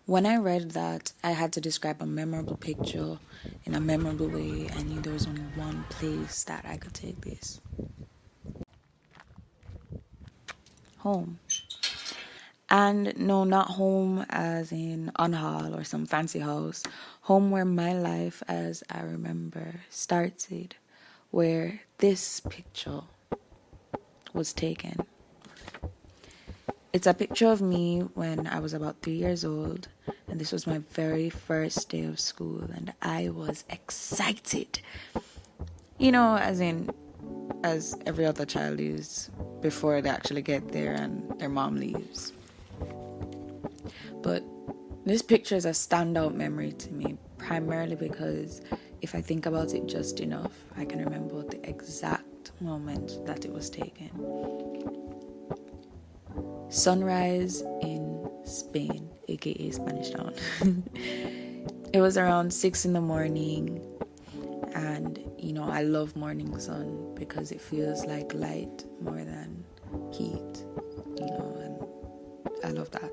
When I read that I had to describe a memorable picture in a memorable way, I knew there was only one place that I could take this. Home. And no, not home as in unhall or some fancy house. Home where my life, as I remember, started, where this picture was taken. It's a picture of me when I was about 3 years old, and this was my very first day of school, and I was excited. As every other child is before they actually get there and their mom leaves. But this picture is a standout memory to me, primarily because if I think about it just enough, I can remember the exact moment that it was taken. Sunrise in Spain, aka Spanish Town. It was around 6 a.m, and I love morning sun because it feels like light more than heat, and I love that.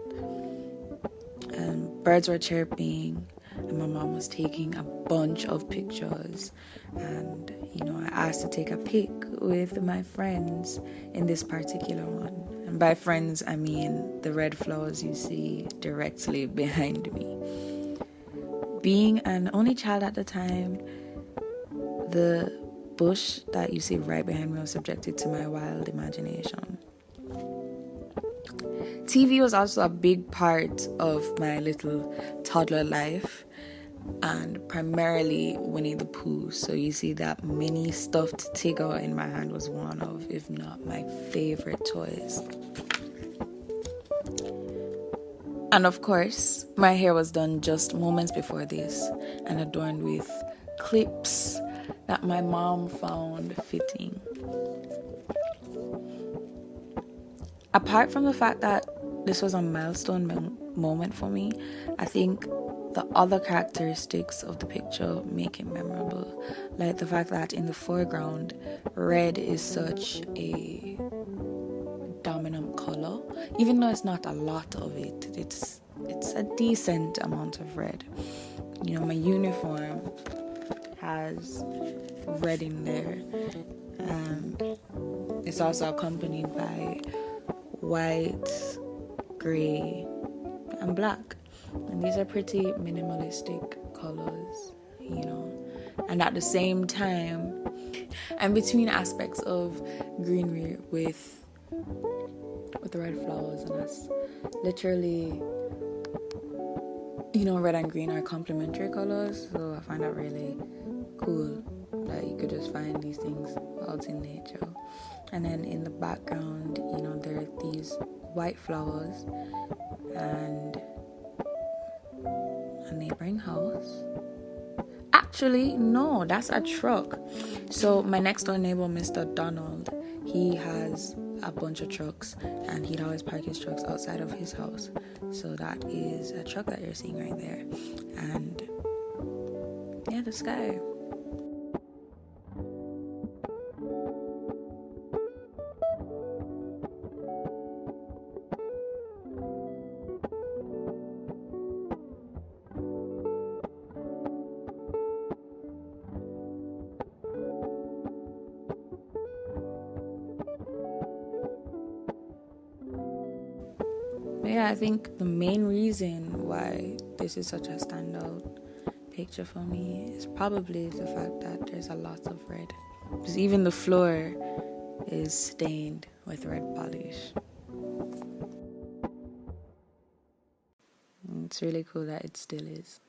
And birds were chirping, and my mom was taking a bunch of pictures, and I asked to take a pic with my friends in this particular one. And by friends, I mean the red flowers you see directly behind me. Being an only child at the time, the bush that you see right behind me was subjected to my wild imagination. TV was also a big part of my little toddler life, and primarily Winnie the Pooh. So you see that mini stuffed tiger in my hand was one of, if not my favorite toys. And of course, my hair was done just moments before this and adorned with clips that my mom found fitting. Apart from the fact that this was a milestone moment for me, I think the other characteristics of the picture make it memorable. Like the fact that in the foreground, red is such a dominant color. Even though it's not a lot of it, it's a decent amount of red. My uniform has red in there. It's also accompanied by white, gray, and black. And these are pretty minimalistic colors, And at the same time, and between aspects of greenery with the red flowers, and that's literally, red and green are complementary colors. So I find that really cool that you could just find these things out in nature. And then in the background, there are these white flowers and a neighboring house. Actually, no, that's a truck. So my next door neighbor, Mr. Donald, he has a bunch of trucks, and he'd always park his trucks outside of his house. So that is a truck that you're seeing right there. And yeah, the sky. Yeah, I think the main reason why this is such a standout picture for me is probably the fact that there's a lot of red. Because even the floor is stained with red polish. And it's really cool that it still is.